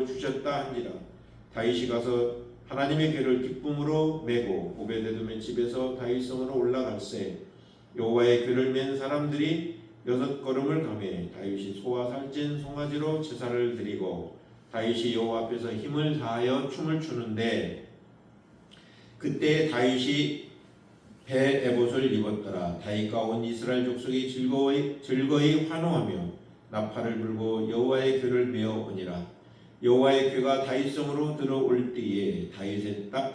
주셨다 한지라. 다윗이 가서 하나님의 궤를 기쁨으로 메고 오베데돔의 집에서 다윗성으로 올라갈새 여호와의 궤를 맨 사람들이 6걸음을 가매 다윗이 소와 살찐 송아지로 제사를 드리고 다윗이 여호와 앞에서 힘을 다하여 춤을 추는데 그때 다윗이 배 에봇을 입었더라. 다윗과 온 이스라엘 족속이 즐거이 환호하며 나팔을 불고 여호와의 궤를 메어 오니라. 여호와의 궤가 다윗성으로 들어올 때에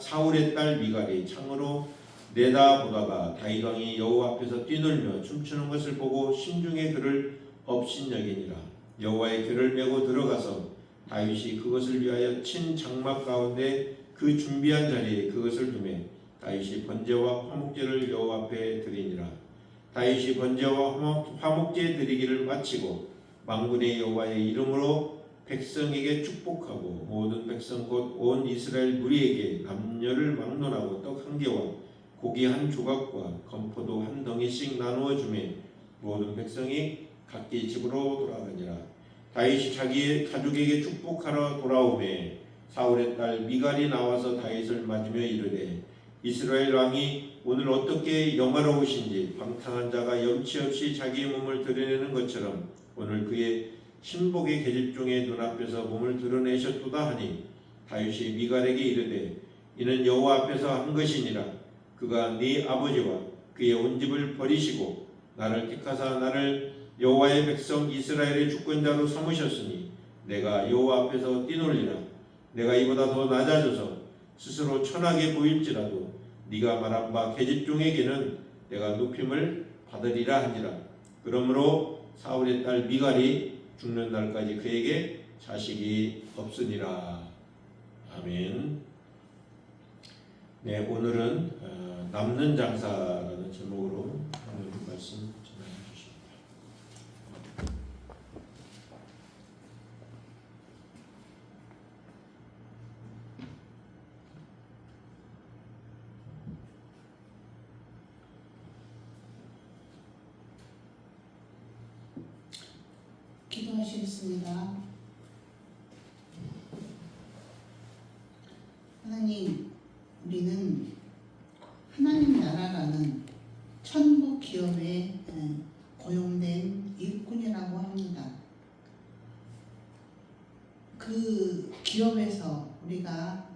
사울의 딸 미갈이 창으로 내다보다가 다윗 왕이 여호와 앞에서 뛰놀며 춤추는 것을 보고 심중에 그를 업신여기니라. 여호와의 궤를 메고 들어가서 다윗이 그것을 위하여 친 장막 가운데 그 준비한 자리에 그것을 두매 다윗이 번제와 화목제를 여호와 앞에 드리니라. 다윗이 번제와 화목제 드리기를 마치고 만군의 여호와의 이름으로 백성에게 축복하고 모든 백성 곧 온 이스라엘 무리에게 남녀를 막론하고 떡 1개와 고기 1조각과 건포도 1덩이씩 나누어 주매 모든 백성이 각기 집으로 돌아가니라. 다윗이 자기의 가족에게 축복하러 돌아오매 사울의 딸 미갈이 나와서 다윗을 맞으며 이르되 이스라엘 왕이 오늘 어떻게 영화로우신지 방탕한 자가 염치 없이 자기의 몸을 드러내는 것처럼 오늘 그의 신복의 계집종의 눈앞에서 몸을 드러내셨도다 하니 다윗이 미갈에게 이르되 이는 여호와 앞에서 한 것이니라. 그가 네 아버지와 그의 온 집을 버리시고 나를 택하사 나를 여호와의 백성 이스라엘의 주권자로 삼으셨으니 내가 여호와 앞에서 뛰놀리라. 내가 이보다 더 낮아져서 스스로 천하게 보일지라도 네가 말한 바 계집종에게는 내가 높임을 받으리라 하니라. 그러므로 사울의 딸 미갈이 죽는 날까지 그에게 자식이 없으니라. 아멘. 네, 오늘은 남는 장사라는 제목으로 하나님 말씀 전해 주십니다. 기도하시겠습니다. 하나님, 우리는 하나님 나라라는 천국 기업에 고용된 일꾼이라고 합니다. 그 기업에서 우리가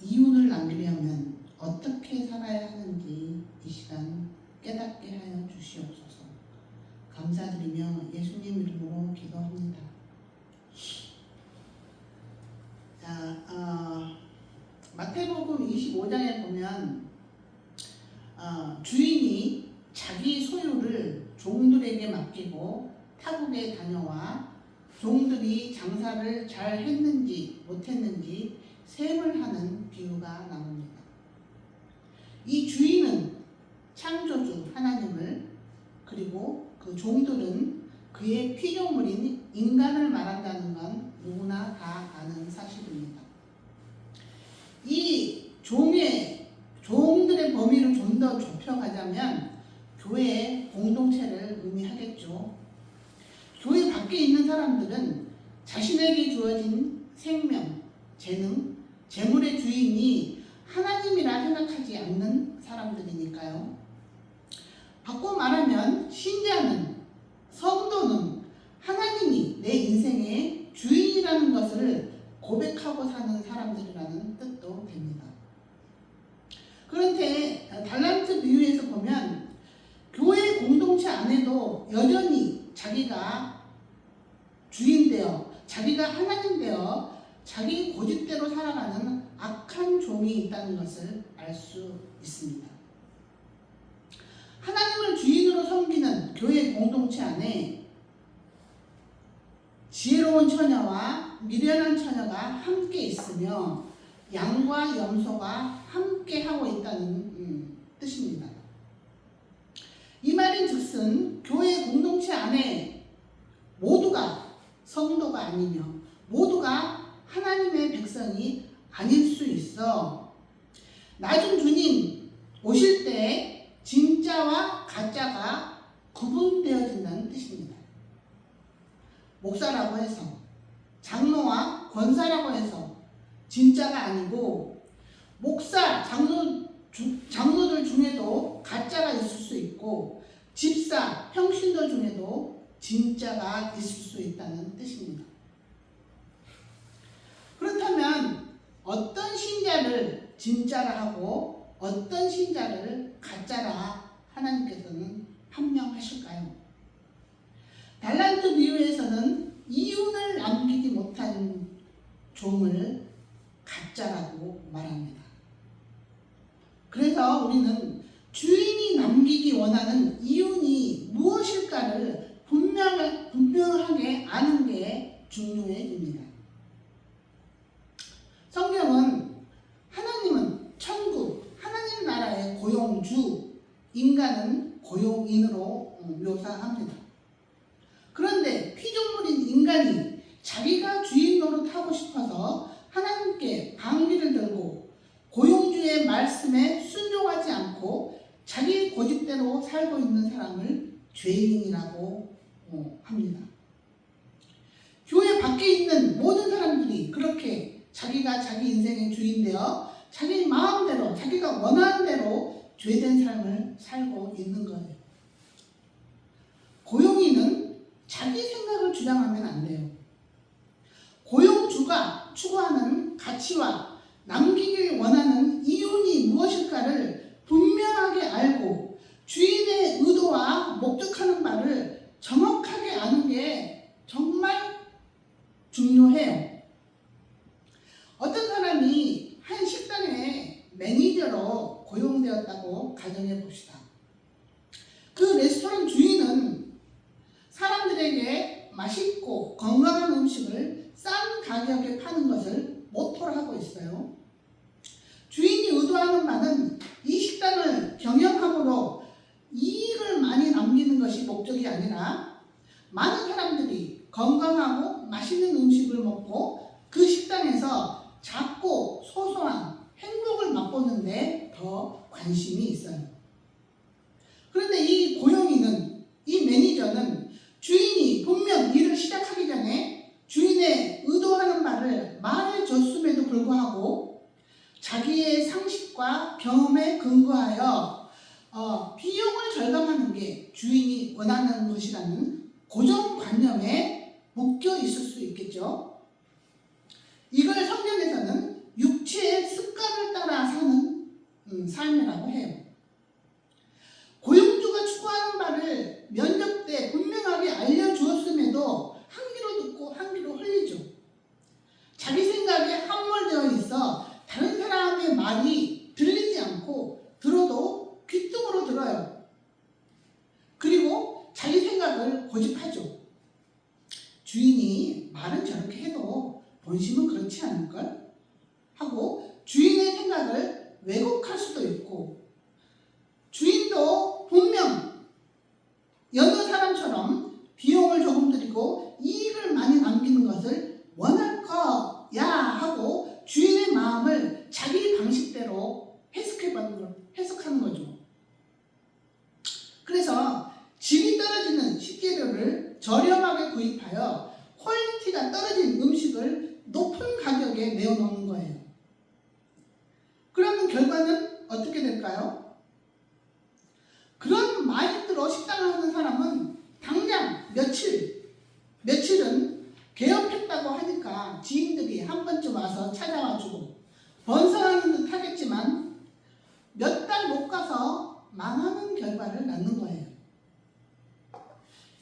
이윤을 남기려면 어떻게 살아야 하는지 이 시간 깨닫게 하여 주시옵소서. 감사드리며 예수님 이름으로 기도합니다. 자, 마태복음 25장에 보면 주인이 자기 소유를 종들에게 맡기고 타국에 다녀와 종들이 장사를 잘 했는지 못했는지 셈을 하는 비유가 나옵니다. 이 주인은 창조주 하나님을 그리고 그 종들은 그의 피조물인 인간을 말한다는 건 누구나 다 아는 사실입니다. 이 종들의 범위를 좀 더 좁혀가자면 교회 공동체를 의미하겠죠. 교회 밖에 있는 사람들은 자신에게 주어진 생명, 재능, 재물의 주인이 하나님이라 생각하지 않는 사람들이니까요. 바꿔 말하면 신자는, 성도는 하나님이 내 인생의 주인이라는 것을 고백하고 사는 사람들이라는 뜻도 됩니다. 그런데 달란트 비유에서 보면 교회 공동체 안에도 여전히 자기가 주인되어 자기가 하나님 되어 자기 고집대로 살아가는 악한 종이 있다는 것을 알 수 있습니다. 하나님을 주인으로 섬기는 교회 공동체 안에 지혜로운 처녀와 미련한 처녀가 함께 있으며 양과 염소가 함께 하고 있다는 뜻입니다. 이 말인 즉슨 교회 공동체 안에 모두가 성도가 아니며 모두가 하나님의 백성이 아닐 수 있어 나중 주님 오실 때 진짜와 가짜가 구분되어진다는 뜻입니다. 목사라고 해서 장로와 권사라고 해서 진짜가 아니고, 목사, 장로들 중에도 가짜가 있을 수 있고, 집사, 평신도 중에도 진짜가 있을 수 있다는 뜻입니다. 그렇다면 어떤 신자를 진짜라 하고 어떤 신자를 가짜라 하나님께서는 판명하실까요? 달란트 비유에서는 이윤을 남기지 못한 종을 가짜라고 말합니다. 그래서 우리는 주인이 남기기 원하는 이윤이 무엇일까를 분명하게 아는 게 중요해집니다. 성경은 하나님은 천국, 하나님 나라의 고용주, 인간은 고용인으로 묘사합니다. 그런데 피조물인 인간이 자기가 주인 노릇하고 싶어서 하나님께 방귀를 들고 고용주의 말씀에 순종하지 않고 자기 고집대로 살고 있는 사람을 죄인이라고 합니다. 교회 밖에 있는 모든 사람들이 그렇게 자기가 자기 인생의 주인 되어 자기 마음대로 자기가 원하는 대로 죄된 삶을 살고 있는 거예요. 고용인은 자기 생각을 주장하면 안 돼요. 고용주가 추구하는 가치와 남기길 원하는 이윤이 무엇일까를 분명하게 알고 주인의 의도와 목적하는 바를 정확하게 아는 게 정말 중요해요. 어떤 사람이 한 식당에 매니저로 고용되었다고 가정해 봅시다. 그 레스토랑 주인은 사람들에게 맛있고 건강한 음식을 싼 가격에 파는 것을 모토로 하고 있어요. 주인이 의도하는 바는 이 식당을 경영함으로 이익을 많이 남기는 것이 목적이 아니라 많은 사람들이 건강하고 맛있는 음식을 먹고 그 식당에서 작고 소소한 행복을 맛보는데 더 관심이 있어요. 그런데 이 고용인은, 이 매니저는 주인이 분명 일을 시작하기 전에 주인의 의도하는 바를 말해줬음에도 불구하고 자기의 상식과 경험에 근거하여 비용을 절감하는 게 주인이 원하는 것이라는 고정관념에 묶여 있을 수 있겠죠. 이걸 성경에서는 육체의 습관을 따라 사는 삶이라고 해요. 고용주가 추구하는 바를 면접 때 분명하게 알려주었음에도 한 귀로 듣고 한 귀로 흘리죠. 자기 생각에 함몰되어 있어 다른 사람의 말이 들리지 않고 들어도 귓등으로 들어요. 그리고 자기 생각을 고집하죠. 주인이 말은 저렇게 해도 본심은 그렇지 않을걸? 하고 주인의 생각을 왜곡할 수도 있고, 주인도 분명 여느 사람처럼 비용을 조금 들이고 이익을 많이 남기는 것을 원할 거야 하고 주인의 마음을 자기 방식대로 해석하는 거죠. 그래서 질이 떨어지는 식재료를 저렴하게 구입하여 퀄리티가 떨어진 음식을 높은 가격에 내어놓는 거예요. 그러면 결과는 어떻게 될까요? 그런 마인드로 식당을 하는 사람은 당장 며칠은 개업했다고 하니까 지인들이 한 번쯤 와서 찾아와주고 번성하는 듯 하겠지만 몇 달 못 가서 망하는 결과를 낳는 거예요.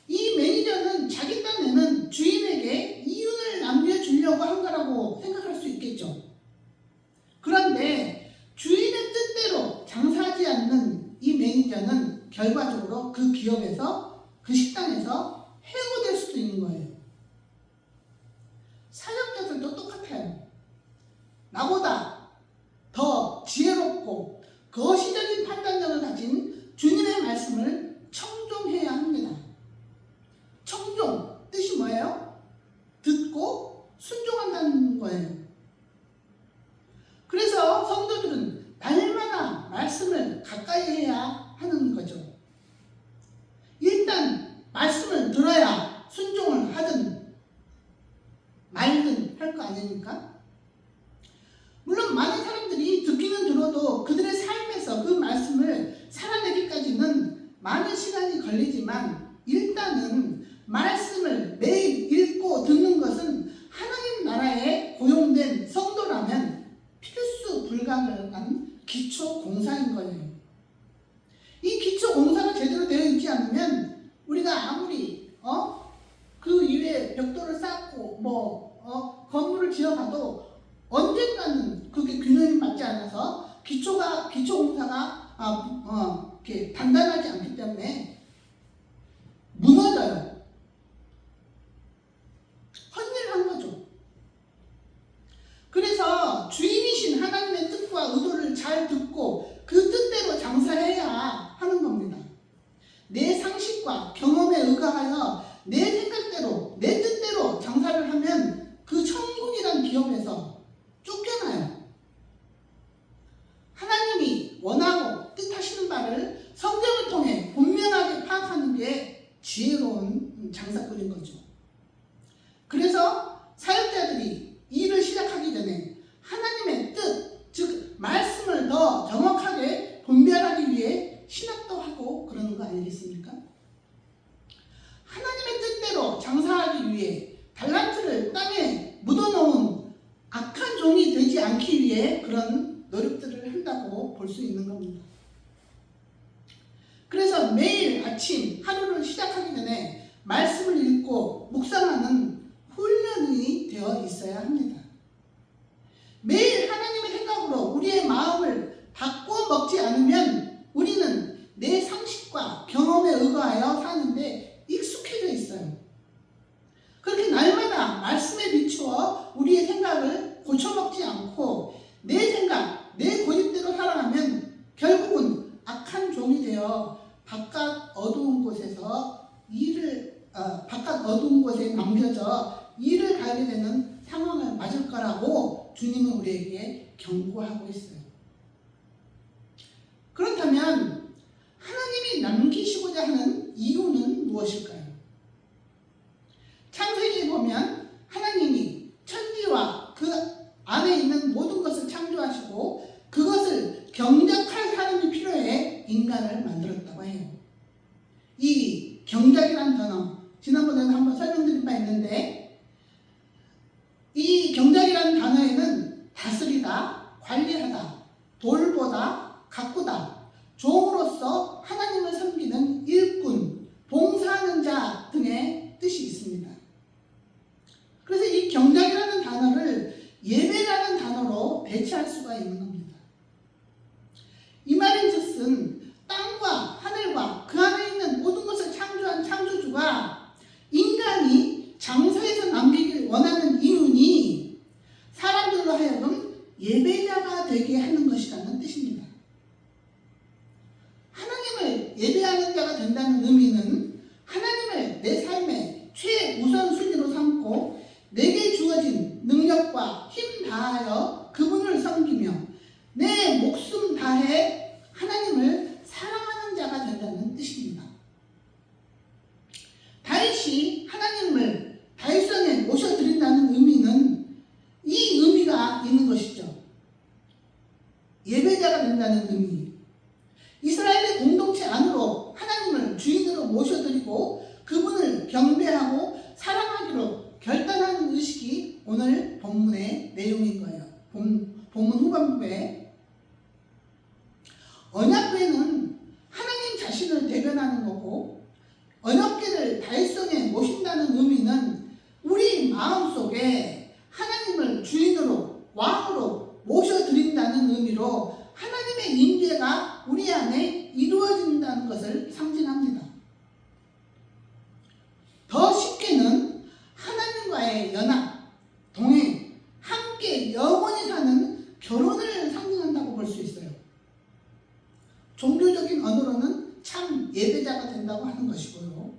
이 매니저는 자기 딴에는 주인에게 이윤을 남겨주려고 한 거라고 생각할 수 있겠죠. 그런데 주인의 뜻대로 장사하지 않는 이 매니저는 결과적으로 그 기업에서, 그 식당에서 해고될 수도 있는 거예요. 사역자들도 똑같아요. 나보다 더 지혜롭고 거시적인 판단력을 가진 주님의 말씀을 청종해야 합니다. 청종, 뜻이 뭐예요? 물론 많은 사람들이 듣기는 들어도 그들의 삶에서 그 말씀을 살아내기까지는 많은 시간이 걸리지만 일단은 말씀을 매일 읽고 듣는 것은 하나님 나라에 고용된 성도라면 필수 불가능한 기초 공사인 거예요. 이 기초 공사가 제대로 되어 있지 않으면 우리가 아무리 그 이외에 벽돌을 쌓고 건물을 지어가도 언젠가는 그게 균형이 맞지 않아서 기초 공사가 이렇게 단단하지 않기 때문에 무너져요. 헛일을 한 거죠. 그래서 주인이신 하나님의 뜻과 의도를 잘 듣고 그 뜻대로 장사해야 하는 겁니다. 내 상식과 경험에 의거하여 내 생각대로 내 뜻대로 장사를 하면 그 천국이란 기업에서 쫓겨나요. 하나님이 원하고 뜻하시는 바를 성경을 통해 분명하게 파악하는 게 지혜로운 장사꾼인 거죠. 그래서 사역자들이 일을 시작하기 전에 하나님의 뜻, 즉 말씀을 더 정확하게 분별하기 위해 신학도 하고 그러는 거 아니겠습니까? 하나님의 뜻대로 장사하기 위해 달란트를 땅에 묻어놓은 악한 종이 되지 않기 위해 그런 노력들을 한다고 볼 수 있는 겁니다. 그래서 매일 아침 하루를 시작하기 전에 말씀을 읽고 묵상하는 훈련이 되어 있어야 합니다. 매일 하나님의 생각으로 우리의 마음을 바꿔 먹지 않으면 우리는 내 상식과 경험에 의거하여 사는데 익숙해져 있어요. 그렇게 날마다 말씀에 비추어 우리의 생각을 고쳐먹지 않고 내 생각, 내 고집대로 살아가면 결국은 악한 종이 되어 바깥 어두운 곳에 남겨져 일을 가게 되는 상황을 맞을 거라고 주님은 우리에게 경고하고 있어요. 그렇다면 하나님이 남기시고자 하는 이유는 무엇일까요? 창세기에 보면 하나님이 천지와 그 안에 있는 모든 것을 창조하시고 그것을 경작할 사람이 필요해 인간을 만들었다고 해요. 이 경작이라는 단어 지난번에도 한번 설명드린 바 있는데 이 경작이라는 단어에는 다스리다, 관리하다, 돌보다, 가꾸다, 종으로서 하나님을 섬기는 일꾼, 봉사하는 자 등의 뜻이 있습니다. 그래서 이 경작이라는 단어를 예배라는 단어로 배치할 수가 있는 겁니다. 이 말인즉슨 땅과 하늘과 그 안에 있는 모든 것을 창조한 창조주가 인간이 장사에서 남기길 원하는 이유니 사람들로 하여금 예배자가 되게 하는 것이라는 뜻입니다. 하나님을 예배하는 자가 된다는 의미는 하나님을 내 삶의 최우선순위로 삼고 내게 주어진 능력과 힘 다하여 그분을 섬기며 내 목숨 다해 하나님을 사랑하는 자가 된다는 뜻입니다. 다윗이 하나님을 다윗성에 모셔드린다는 의미는 이 의미가 있는 것이죠. 예배자가 된다는 의미. 이스라엘의 공동체 안으로 하나님을 주인으로 모셔드리고 그분을 경배하고 사랑하기로 결단하는 의식이 오늘 본문의 내용인 거예요. 본문 후반부에 언약궤는 하나님 자신을 대변하는 거고 언약궤를 다윗성에 모신다는 의미는 우리 마음속에 하나님을 주인으로 왕으로 모셔드린다는 의미로 하나님의 임재가 우리 안에 이루어진다는 것을 상징합니다. 더 쉽게는 하나님과의 연합, 동행, 함께 영원히 사는 결혼을 상징한다고 볼 수 있어요. 종교적인 언어로는 참 예배자가 된다고 하는 것이고요.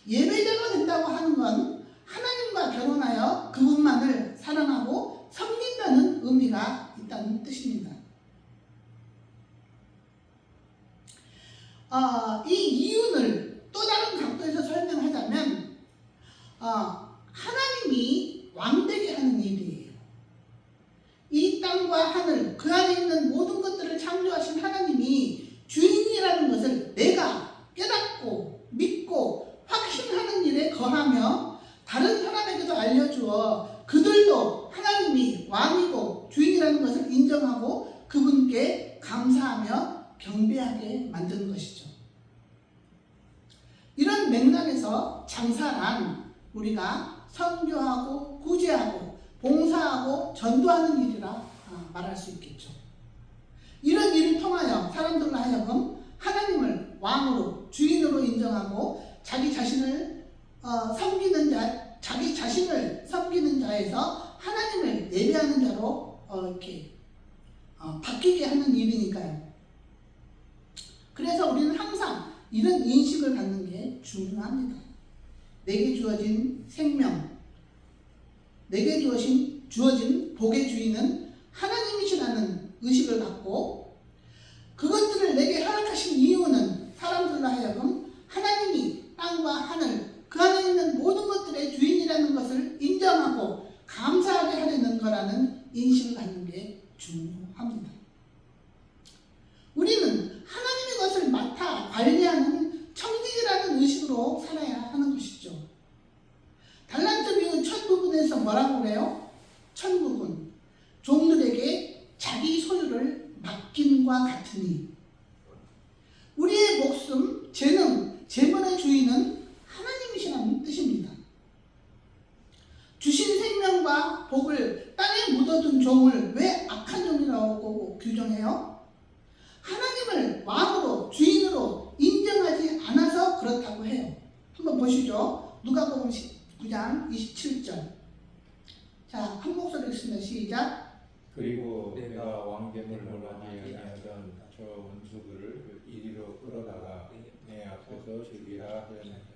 예배자가 된다고 하는 건 하나님과 결혼하여 그분만을 사랑하고 섬긴다는 의미가 있다는 뜻입니다. 이 이윤을 또 다른 각도에서 설명하자면 하나님이 왕되게 하는 일이에요. 이 땅과 하늘 그 안에 있는 모든 것들을 창조하신 하나님이 주인이라는 것을 내가 깨닫고 믿고 확신하는 일에 거하며 다른 사람에게도 알려주어 그들도 하나님이 왕이고 주인이라는 것을 인정하고 그분께 감사하며 경배하게 만드는 것이죠. 이런 맥락에서 장사란 우리가 선교하고 구제하고 봉사하고 전도하는 일이라 말할 수 있겠죠. 이런 일을 통하여 사람들로 하여금 하나님을 왕으로 주인으로 인정하고 자기 자신을 섬기는 자에서 하나님을 예배하는 자로 이렇게 바뀌게 하는 일이니까요. 그래서 우리는 항상 이런 인식을 갖는 게 중요합니다. 내게 주어진 생명, 내게 주어진 복의 주인은 하나님이시라는 의식을 갖고 그것들을 내게 허락하신 이유는 사람들로 하여금 하나님이 땅과 하늘 그 안에 있는 모든 것들의 주인이라는 것을 인정하고 감사하게 하려는 거라는 인식을 갖는 게 중요합니다. 우리는 하나님의 것을 맡아 관리하는 청지기라는 의식으로 살아야 하는 것이죠. 달란트 비유 첫 부분에서 뭐라고 그래요? 첫 부분, 종들에게 자기 소유를 맡김과 같으니 우리의 목숨, 재능, 재물의 주인은 하나님이시라는 뜻입니다. 주신 생명과 복을 땅에 묻어둔 종을 왜 악한 종이라고 규정해요? 하나님을 왕으로 주인으로 인정하지 않아서 그렇다고 해요. 한번 보시죠. 누가복음 9장 27절. 자, 한 목소리 읽습니다. 시작. 그리고 내가 왕됨을 원하지 아니하던 저 원수들을 이리로 끌어다가 내 앞에서 죽이라 하였느니라.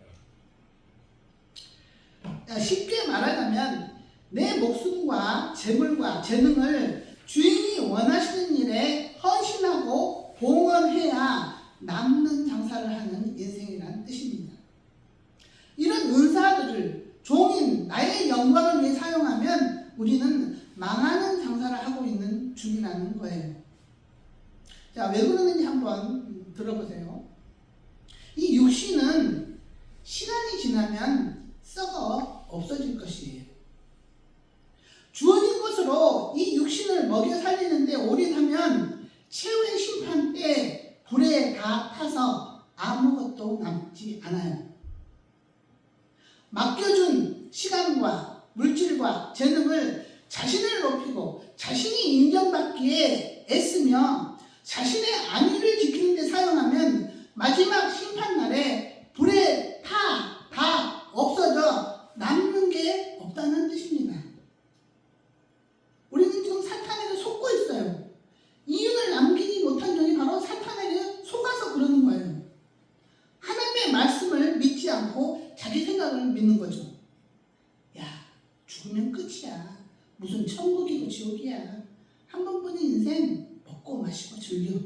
쉽게 말하자면 내 목숨과 재물과 재능을 주인이 원하시는 일에 헌신하고 봉헌해야 남는 장사를 하는 인생이라는 뜻입니다. 이런 은사들을 종인 나의 영광을 위해 사용하면 우리는 망하는 장사를 하고 있는 중이라는 거예요. 자, 왜 그러는지 한번 들어보세요. 이 육신은 시간이 지나면 썩어 없어질 것이에요. 주어진 것으로 이 육신을 먹여 살리는데 올인하면 최후의 심판 때 불에 다 타서 아무것도 남지 않아요. 맡겨준 시간과 물질과 재능을 자신을 높이고 자신이 인정받기에 애쓰며 자신의 안위를 지키는 데 사용하면 마지막 심판날에 불에 다 없어져 남는 게 없다는 뜻입니다. 우리는 지금 사탄에게 속고 있어요. 이윤을 남기지 못한 종이 바로 사탄에게 속아서 그러는 거예요. 하나님의 말씀을 믿지 않고 자기 생각을 믿는 거죠. 야, 죽으면 끝이야. 무슨 천국이고 지옥이야. 한 번뿐인 인생 먹고 마시고 즐겨.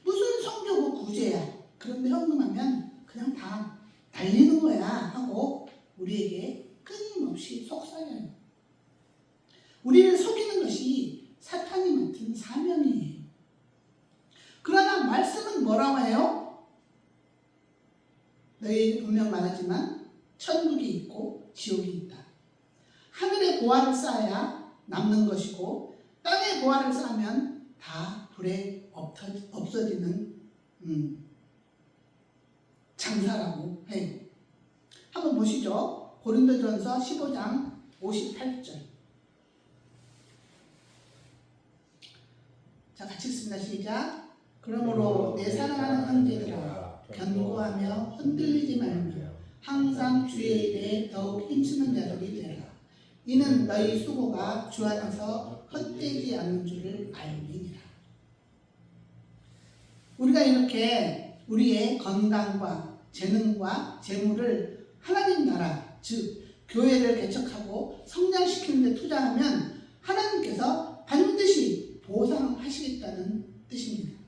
무슨 성교고 구제야. 그런데 현금하면 그냥 다 날리는 거야 하고 우리에게 끊임없이 속삭여요. 우리를 속이는 것이 사탄이 맡은 사명이에요. 그러나 말씀은 뭐라고 해요? 너희에게 분명 말하지만 천국이 있고 지옥이 있다. 하늘에 보화를 쌓아야 남는 것이고 땅에 보화를 쌓으면 다 불에 없어지는 장사라고 해요. 한번 보시죠. 고린도전서 15장 58절. 자, 같이 읽습니다. 시작. 그러므로 내 사랑하는 형제들아 견고하며 흔들리지 말며 항상 주의 일에 더욱 힘쓰는 자들이 되라. 이는 너희 수고가 주 안에서 헛되지 않는 줄을 알미니라. 우리가 이렇게 우리의 건강과 재능과 재물을 하나님 나라, 즉 교회를 개척하고 성장시키는 데 투자하면 하나님께서 반드시 보상하시겠다는 뜻입니다.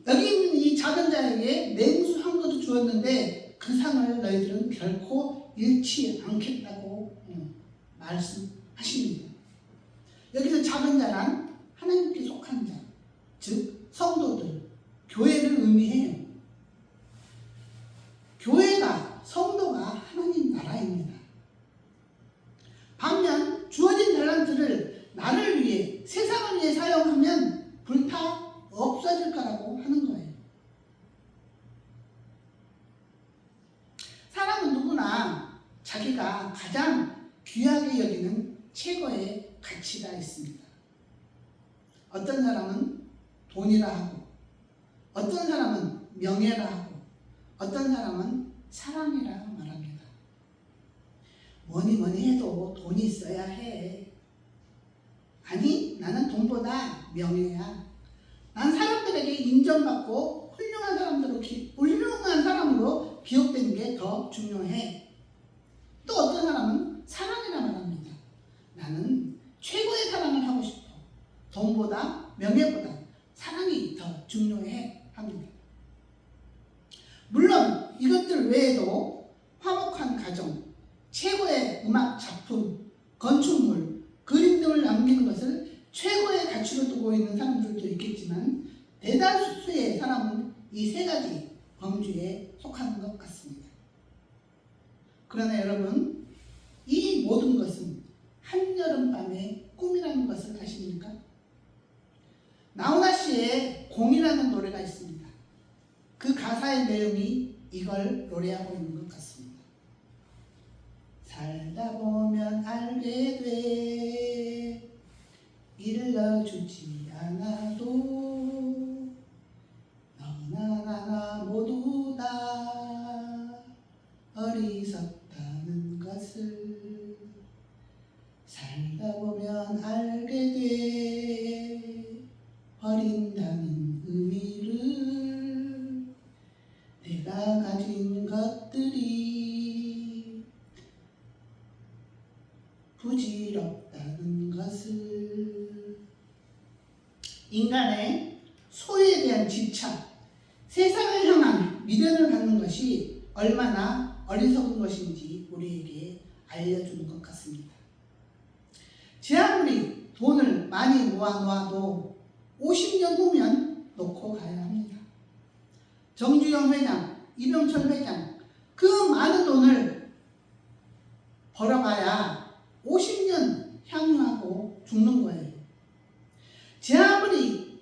여기 있는 이 작은 자에게 냉수 한 그릇 주었는데 그 상을 너희들은 결코 잃지 않겠다고 말씀하십니다. 여기서 작은 자란 하나님께 속한 자, 즉 성도들, 교회를 의미해요. 교회가, 성도가 하나님 나라입니다. 반면 주어진 달란트를 나를 위해, 세상을 위해 사용하면 불타 없어질 거라고 하는 거예요. 사람은 누구나 자기가 가장 귀하게 여기는 최고의 가치가 있습니다. 어떤 사람은 돈이라 하고, 어떤 사람은 명예라 하고, 어떤 사람은 사랑이라 말합니다. 뭐니 해도 돈이 있어야 해. 아니, 나는 돈보다 명예야. 난 사람들에게 인정받고 훌륭한 사람으로 기억되는 게 더 중요해. 또 어떤 사람은 사랑이라 말합니다. 나는 최고의 사랑을 하고 싶어. 돈보다 명예보다 사랑이 더 중요해 합니다. 물론 이것들 외에도 화목한 가정, 최고의 음악 작품, 건축물, 그림 등을 남기는 것을 최고의 가치로 두고 있는 사람들도 있겠지만 대다수의 사람은 이 세 가지 범주에 속하는 것 같습니다. 그러나 여러분, 이 모든 것은 한여름밤의 꿈이라는 것을 아십니까? 나훈아 씨의 공이라는 노래가 있습니다. 그 가사의 내용이 이걸 노래하고 있는 것 같습니다. 살다 보면 알게 돼 일러주지 않아도 너나 나나 모두 다 어리석다는 것을 살다 보면 알게 돼 버린다는 의미를 내가 가진 것들이 부질없다는 것을 인간의 소유에 대한 집착, 세상을 향한 미련을 갖는 것이 얼마나 어리석은 것인지 우리에게 알려주는 것 같습니다. 제 아무리 돈을 많이 모아놓아도 50년 후면 놓고 가야 합니다. 정주영 회장, 이병철 회장, 그 많은 돈을 벌어봐야 50년 향유하고 죽는 거예요. 제 아무리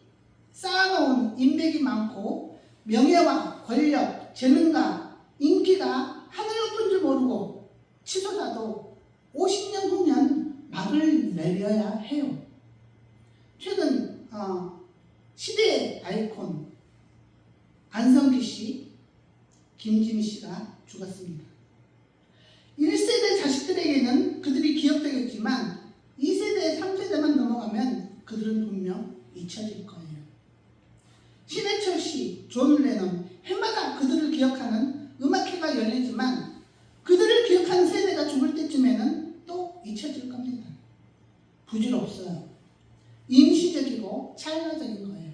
쌓아놓은 인맥이 많고 명예와 권력, 재능과 인기가 하늘 높은 줄 모르고 치솟아도 50년 후면 막을 내려야 해요. 최근 시대의 아이콘 안성기 씨, 김지미 씨가 죽었습니다. 1세대 자식들에게는 그들이 기억되겠지만 2세대, 3세대만 넘어가면 그들은 분명 잊혀질 거예요. 신해철 씨, 존 레논, 해마다 그들을 기억하는 음악회가 열리지만 그들을 기억하는 세대가 죽을 때쯤에는 또 잊혀질 겁니다. 부질없어요. 임시적이고 찰나적인 거예요.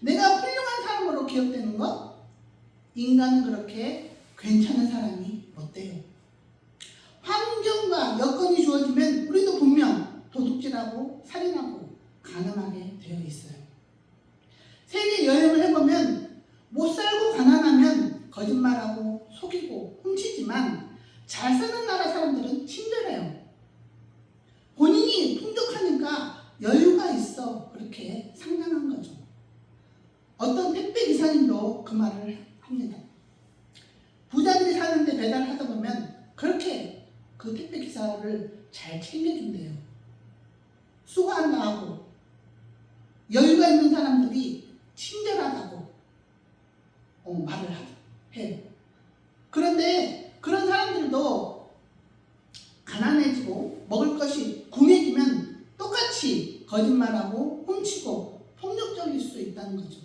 내가 훌륭한 사람으로 기억되는 것? 인간은 그렇게 괜찮은 사람이 못 돼요. 환경과 여건이 주어지면 우리도 분명 도둑질하고 살인하고 가난하게 되어 있어요. 세계 여행을 해보면 못 살고 가난하면 거짓말하고 속이고 훔치지만 잘 사는 나라 사람들은 친절해요. 본인이 풍족하니까 여유가 있어 그렇게 상냥한 거죠. 어떤 택배 기사님도 그 말을 합니다. 부자들이 사는데 배달하다 보면 그렇게 그 택배 기사를 잘 챙겨준대요. 수고한다 하고 여유가 있는 사람들이 친절하다고 말을 해요. 그런데 그런 사람들도 가난해지고 먹을 것이 궁해지면 똑같이 거짓말하고 훔치고 폭력적일 수 있다는 거죠.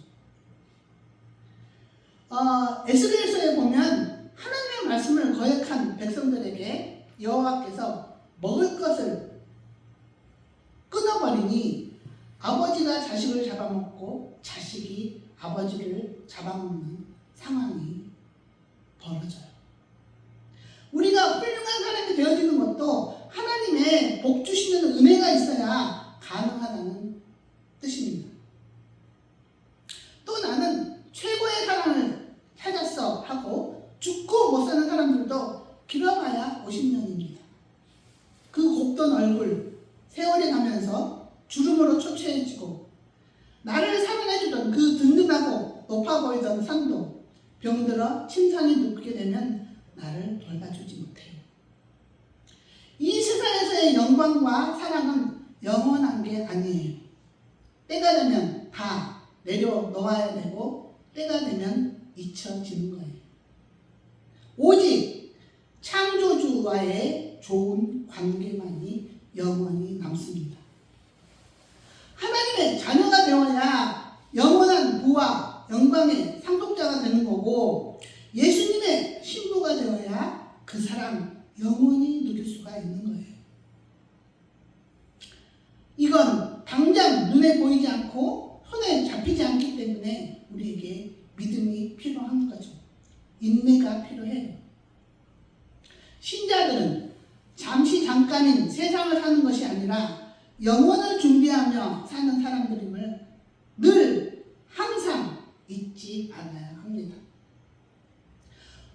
에스겔서에 보면 하나님의 말씀을 거역한 백성들에게 여호와께서 먹을 것을 끊어버리니 아버지가 자식을 잡아먹고 자식이 아버지를 잡아먹는 상황이 벌어져요. 우리가 훌륭한 사람이 되어지는 것도 하나님의 복 주시는 은혜가 있어야 웃던 얼굴 세월이 가면서 주름으로 초췌해지고 나를 사랑해주던 그 든든하고 높아 보이던 산도 병들어 침상에 눕게 되면 나를 돌봐주지 못해요. 이 세상에서의 영광과 사랑은 영원한 게 아니에요. 때가 되면 다 내려놓아야 되고 때가 되면 잊혀지는 거예요. 오직 창조주와의 좋은 관계만이 영원히 남습니다. 하나님의 자녀가 되어야 영원한 부와 영광의 상속자가 되는 거고 예수님의 신부가 되어야 그 사랑 영원히 누릴 수가 있는 거예요. 이건 당장 눈에 보이지 않고 손에 잡히지 않기 때문에 우리에게 믿음이 필요한 거죠. 인내가 필요해요. 신자들은 잠깐인 세상을 사는 것이 아니라 영원을 준비하며 사는 사람들임을 늘 항상 잊지 않아야 합니다.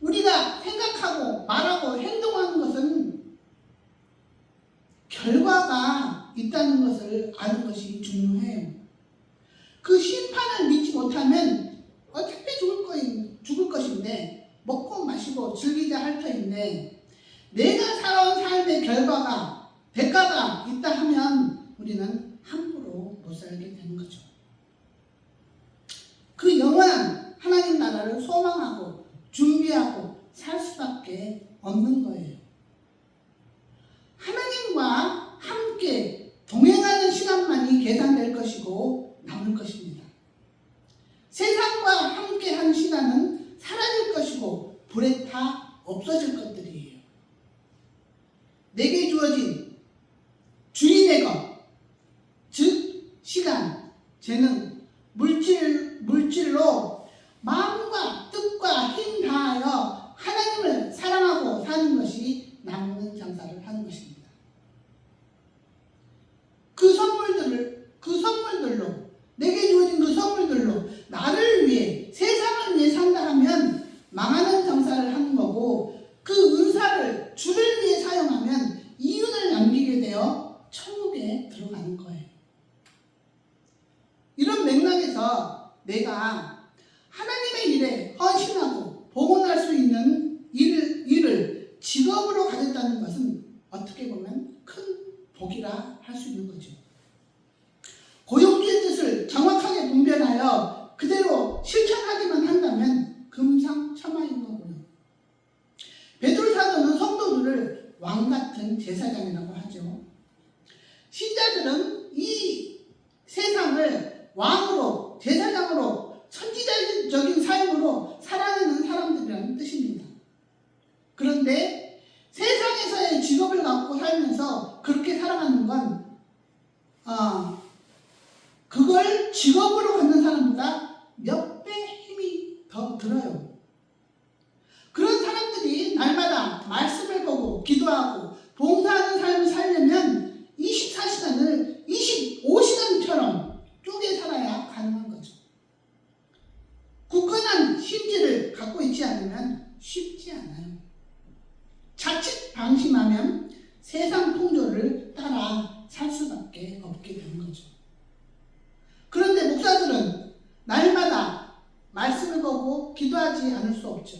우리가 생각하고 말하고 행동하는 것은 결과가 있다는 것을 아는 것이 중요해요. 그 심판을 믿지 못하면 어차피 죽을 것인데 먹고 마시고 즐기자 할 터인데 내가 살아온 삶의 결과가 대가가 있다 하면 우리는 함부로 못 살게 되는 거죠. 그 영원한 하나님 나라를 소망하고 준비하고 살 수밖에 없는 거예요. 하나님과 함께 동행하는 시간만이 계산될 것이고 남을 것입니다. 세상과 함께하는 시간은 사라질 것이고 불에 타 없어질 것들이에요. 내게 주어진 주인의 것, 즉 시간, 재능, 물질로 마음과 뜻과 힘 다하여 하나님을 사랑하고 사는 것이 남는 장사를 하는 것입니다. 그 선물들로 내게 주어진 그 선물들로 나를 위해 세상을 위해 산다 하면 망하는 장사를 하는 거고 그 은사를 주를 위해 사용하면 이윤을 남기게 되어 천국에 들어가는 거예요. 이런 맥락에서 내가 하나님의 일에 헌신하고 봉헌할 수 있는 일을 직업으로 가졌다는 것은 어떻게 보면 큰 복이라 할 수 있는 거죠. 고용주의 뜻을 정확하게 분별하여 그대로 실천하기만 한다면 금상첨화인 거고요. 베드로 사도는 성도들을 왕같은 제사장이라고 하죠. 신자들은 이 세상을 왕으로 제사장으로 선지자적인 삶으로 살아가는 사람들이라는 뜻입니다. 그런데 세상에서의 직업을 갖고 살면서 그렇게 살아가는 건 그걸 직업으로 갖는 사람보다 몇 배 힘이 더 들어요. 그런 사람들이 날마다 말씀을 보고 기도하고 봉사하는 삶을 살려면 24시간을 25시간처럼 쪼개 살아야 가능한 거죠. 굳건한 심지를 갖고 있지 않으면 쉽지 않아요. 자칫 방심하면 세상 풍조를 따라 살 수밖에 없게 되는 거죠. 그런데 목사들은 날마다 말씀을 보고 기도하지 않을 수 없죠.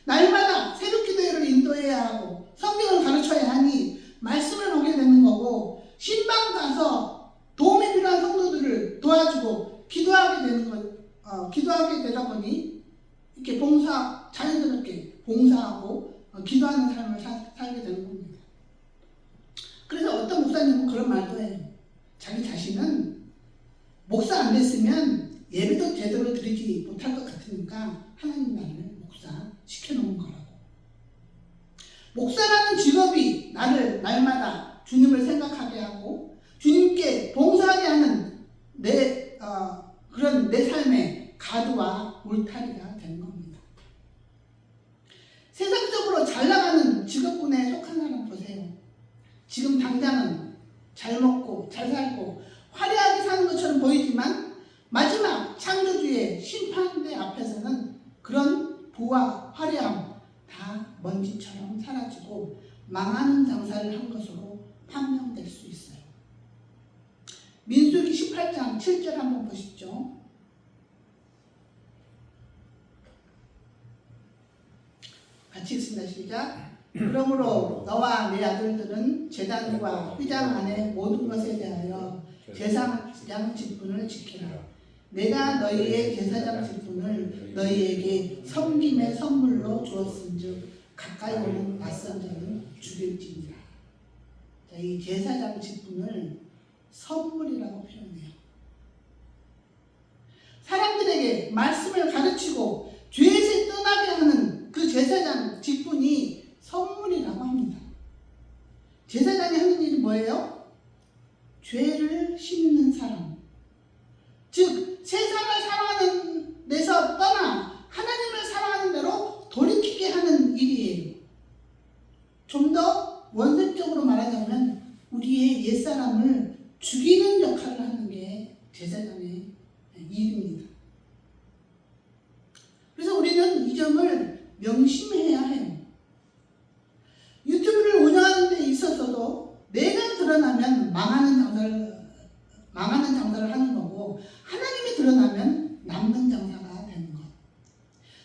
날마다 새벽 기도회를 인도해야 하고 성경을 가르쳐야 하니 말씀을 보게 되는 거고 신방 가서 도움이 필요한 성도들을 도와주고 기도하게 되다 보니 이렇게 자연스럽게 봉사하고 기도하는 삶을 살게 되는 겁니다. 그래서 어떤 목사님은 그런 말도 해요. 자기 자신은 목사 안 됐으면 예배도 제대로 드리지 못할 것 같으니까 하나님 나를 목사 시켜놓은 거라고. 목사라는 직업이 나를 날마다 주님을 생각하게 하고 주님께 봉사하게 하는 그런 내 삶의 가두와 울타리가 되는 겁니다. 세상적으로 잘 나가는 직업군에 속한 사람 보세요. 지금 당장은 잘 먹고 잘 살고 화려하게 사는 것처럼 보이지만 마지막 창조주의 심판대 앞에서는 그런 부와 화려함 다 먼지처럼 사라지고 망하는 장사를 한 것으로 민수기 18장 7절 한번 보십시오. 같이 읽습니다. 시작. 그러므로 너와 네 아들들은 제단과 휘장 안에 모든 것에 대하여 제사장 직분을 지키라. 내가 너희의 제사장 직분을 너희에게 섬김의 선물로 주었은즉 가까이 오는 낯선 자는 죽일지니라. 자, 이 제사장 직분을 선물이라고 표현해요. 사람들에게 말씀을 가르치고 죄에서 떠나게 하는 그 제사장 직분이 선물이라고 합니다. 제사장이 하는 일이 뭐예요? 죄를 씻는 사람, 즉 세상을 사랑하는 데서 떠나 하나님을 사랑하는 대로 돌이키게 하는 일이에요. 좀 더 원색적으로 말하자면 우리의 옛사람을 죽이는 역할을 하는 게 제사장의 일입니다. 그래서 우리는 이 점을 명심해야 해요. 유튜브를 운영하는 데 있어서도 내가 드러나면 망하는 장사를 하는 거고, 하나님이 드러나면 남는 장사가 되는 것.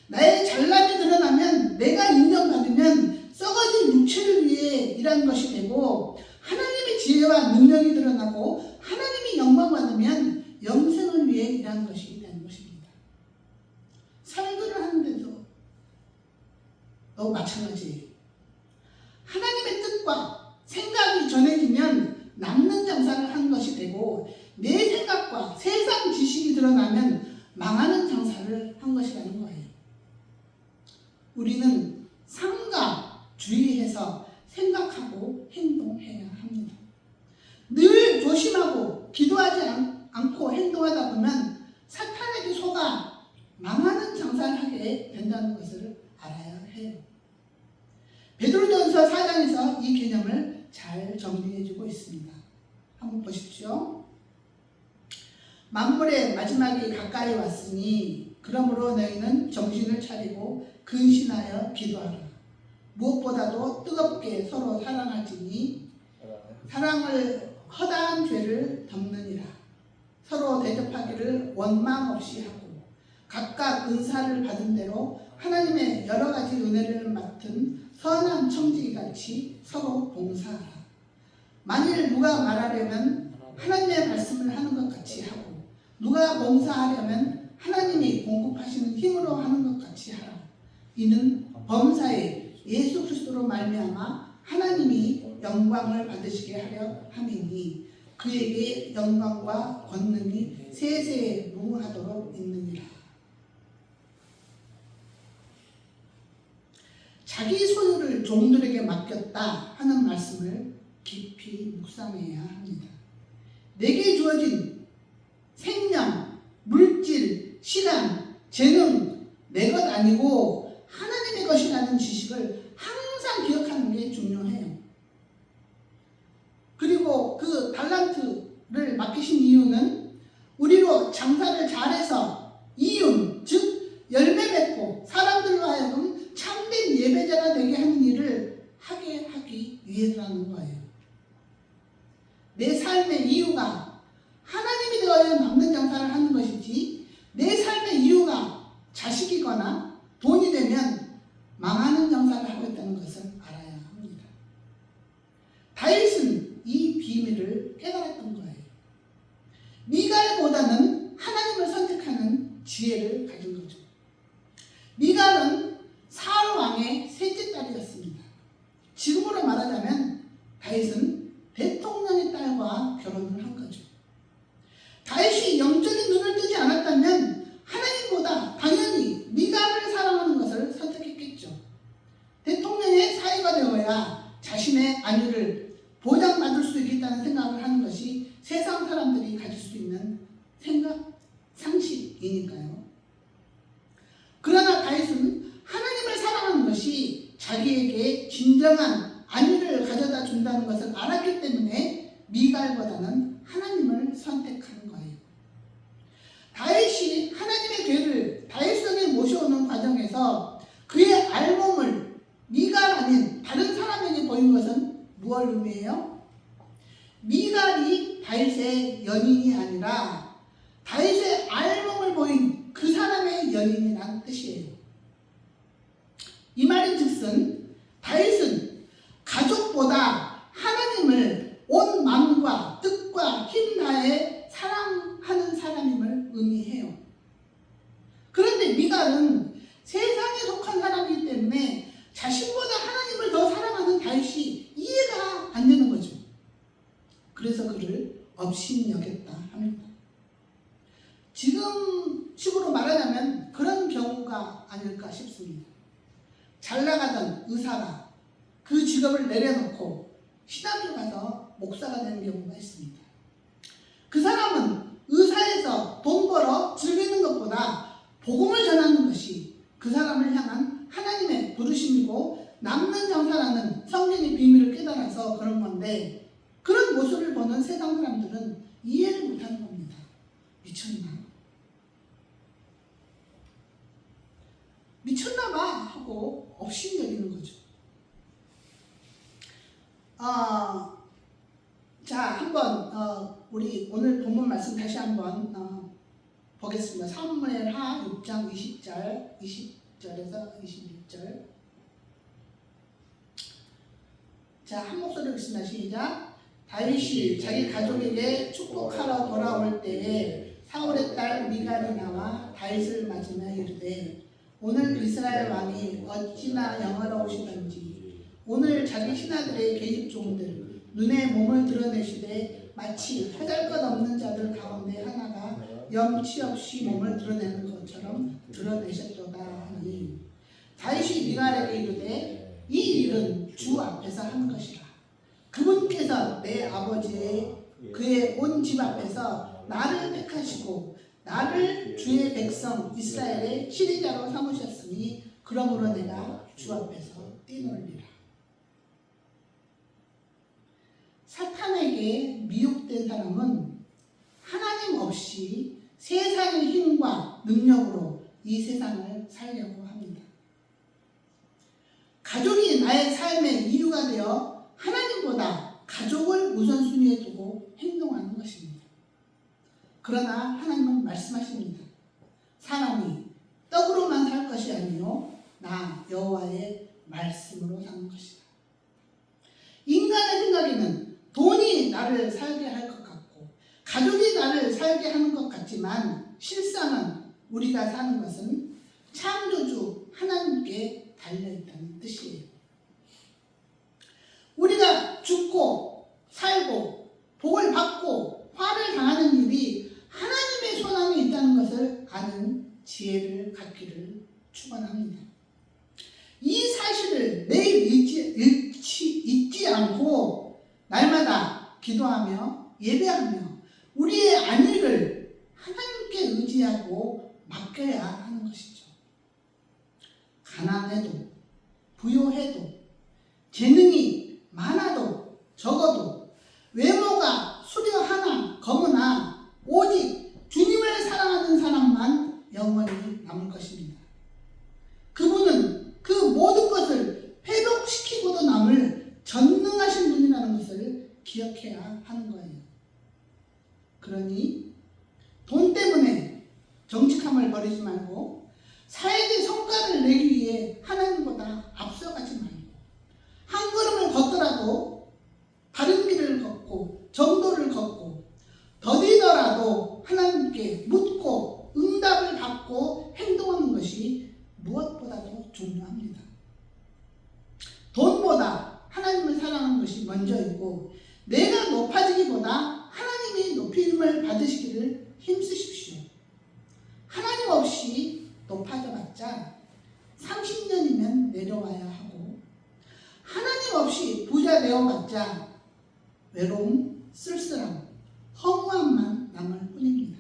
나의 잘남이 드러나면, 내가 인정받으면 썩어진 육체를 위해 일하는 것이 되고, 하나님의 지혜와 능력이 드러나고 하나님이 영광받으면 영생을 위해 일하는 것이 되는 것입니다. 설교를 하는데도 마찬가지예요. 하나님의 뜻과 생각이 전해지면 남는 장사를 하는 것이 되고, 내 생각과 세상 지식이 드러나면 망하는 장사를 한 것이라는 거예요. 우리는 삼가 주의해서 생각하고 행동해야 합니다. 늘 조심하고 기도하지 않고 행동하다 보면 사탄에게 속아 망하는 장사를 하게 된다는 것을 알아야 해요. 베드로전서 4장에서 이 개념을 잘 정리해주고 있습니다. 한번 보십시오. 만물의 마지막이 가까이 왔으니 그러므로 너희는 정신을 차리고 근신하여 기도하라. 무엇보다도 뜨겁게 서로 사랑할지니 사랑을 허다한 죄를 덮느니라. 서로 대접하기를 원망 없이 하고 각각 은사를 받은 대로 하나님의 여러 가지 은혜를 맡은 선한 청지기같이 서로 봉사하라. 만일 누가 말하려면 하나님의 말씀을 하는 것 같이 하고, 누가 봉사하려면 하나님이 공급하시는 힘으로 하는 것 같이 하라. 이는 범사에 예수 그리스도로 말미암아 하나님이 영광을 받으시게 하려 함이니 그에게 영광과 권능이 세세에 무궁하도록 있느니라. 자기 소유를 종들에게 맡겼다 하는 말씀을 깊이 묵상해야 합니다. 내게 주어진 생명, 물질, 시간, 재능 내 것 아니고 하나님의 것이라는 지식을 항상 기억하는 게 중요해요. 그리고 그 달란트를 맡기신 이유는 우리로 장사를 잘해서 이윤, 즉 열매 맺고 사람들로 하여금 참된 예배자가 되게 하는 일을 하게 하기 위해서라는 거예요. 내 삶의 이유가 하나님이 되어야 남는 장사를 하는 것이지, 내 삶의 이유가 자식이거나 돈이 되면 망하는 장사를 하고 있다는 것을 알아야 합니다. 다윗은 이 비밀을 깨달았던 거예요. 미갈보다는 하나님을 선택하는 지혜를 가진 거죠. 미갈은 사울 왕의 셋째 딸이었습니다. 지금으로 말하자면 다윗은 대통령의 딸과 결혼을 한 거죠. 다윗이 영적인 눈을 뜨지 않았다면 하나님보다 당연히 미갈을 사랑하는 것을 선택했겠죠. 대통령의 사위가 되어야 자신의 안위를 보장받을 수 있겠다는 생각을 하는 것이 세상 사람들이 가질 수 있는 생각, 상식이니까요. 그러나 다윗은 하나님을 사랑하는 것이 자기에게 진정한 안위를 가져다 준다는 것을 알았기 때문에 미갈보다는 하나님을 선택하는 거예요. 다윗이 하나님의 괴를 다윗성에 모셔오는 과정에서 그의 알몸을 미갈 아닌 다른 사람에게 보인 것은 무엇을 의미해요? 미갈이 다윗의 연인이 아니라 다윗의 알몸을 보인 그 사람의 연인이란 뜻이에요. 이 말인즉슨 다윗은 가족보다 하나님을 온 마음과 뜻과 힘 다해 사랑하는 사람임을 의미해요. 그런데 미갈은 세상에 속한 사람이기 때문에 자신보다 하나님을 더 사랑하는 다윗이 이해가 안 되는 거죠. 그래서 그를 업신여겼다 합니다. 지금 식으로 말하자면 그런 경우가 아닐까 싶습니다. 잘 나가던 의사가 그 직업을 내려놓고 신학교 가서 목사가 되는 경우가 있습니다. 그 사람은 의사에서 돈 벌어 즐기는 것보다 복음을 전하는 것이 그 사람을 향한 하나님의 부르심이고 남는 장사라는 성경의 비밀을 깨달아서 그런 건데, 그런 모습을 보는 세상 사람들은 이해를 못하는 겁니다. 미쳤나? 미쳤나봐 하고 업신여기는 거죠. 자, 한번 우리 오늘 본문 말씀 다시 한번 보겠습니다. 사무엘하 6장 20절에서 26절. 자, 한 목소리로 읽습니다. 시작. 다윗이 자기 가족에게 축복하러 돌아올 때에 사울의 딸 미갈이 나와 다윗을 맞으며 이르되, 오늘 이스라엘 왕이 어찌나 영화로우시던지 오늘 자기 신하들의 계집 종들 눈에 몸을 드러내시되 마치 토달것없는 자들 가운데 하나가 염치 없이 몸을 드러내는 것처럼 드러내셨도다 하니, 다윗이 미갈에게 이르되 이 일은 주 앞에서 한 것이라. 그분께서 내 아버지의 그의 온 집 앞에서 나를 택하시고 나를 주의 백성 이스라엘의 치리자로 삼으셨으니 그러므로 내가 주 앞에서 뛰놀리라. 사탄에게 미혹된 사람은 하나님 없이 세상의 힘과 능력으로 이 세상을 살려고 합니다. 가족이 나의 삶의 이유가 되어 하나님보다 가족을 우선순위에 두고 행동하는 것입니다. 그러나 하나님은 말씀하십니다. 사람이 떡으로만 살 것이 아니요 나 여호와의 말씀으로 사는 것이다. 인간의 생각에는 돈이 나를 살게 할 것 같고 가족이 나를 살게 하는 것 같지만, 실상은 우리가 사는 것은 창조주 하나님께 달려있다는 뜻이에요. 우리가 죽고 살고 복을 받고 화를 당하는 일이 하나님의 손안에 있다는 것을 아는 지혜를 갖기를 축원합니다. 이 사실을 매일 잊지 않고 날마다 기도하며 예배하며 우리의 안위를 하나님께 의지하고 맡겨야 하는 것이죠. 가난해도 부요해도 재능이 많아도 적어도 외모가 수려하나 검으나 오직 주님을 사랑하는 사람만 영원히 남을 것입니다. 그분은 그 모든 것을 회복시키고도 남을 전능하신 분이라는 것을 기억해야 하는 거예요. 그러니 돈 때문에 정직함을 버리지 말고 사회적 성과를 내기 위해 하나님보다 앞서가지 말고, 한 걸음을 걷더라도 다른 길을 걷고 정도를 걷고 더디더라도 하나님께 묻고 응답을 받고 행동하는 것이 무엇보다도 중요합니다. 돈보다 하나님을 사랑하는 것이 먼저이고, 내가 높아지기보다 하나님이 높임을 받으시기를 힘쓰십시오. 하나님 없이 높아져봤자 30년이면 내려와야 하고, 하나님 없이 부자 되어봤자 외로움, 쓸쓸함, 허무함만 남을 뿐입니다.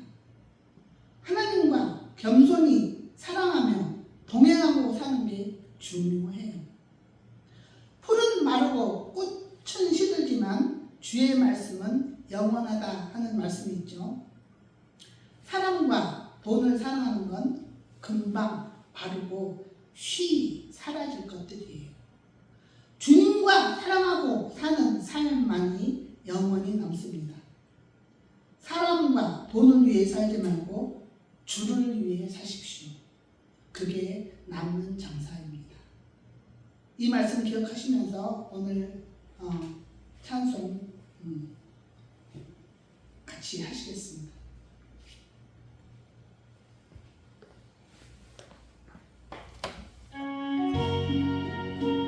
하나님과 겸손히 사랑하며 동행하고 사는 게 중요해요. 풀은 마르고 꽃은 시들지만 주의 말씀은 영원하다 하는 말씀이 있죠. 사람과 돈을 사랑하는 건 금방 마르고 쉬 사라질 것들이에요. 주님과 사랑하고 사는 삶만이 영원히 남습니다. 남습니다. 사람과 돈을 위해 살지 말고 주를 위해 사십시오. 그게 남는 장사입니다. 이 말씀 기억하시면서 오늘 찬송 같이 하시겠습니다.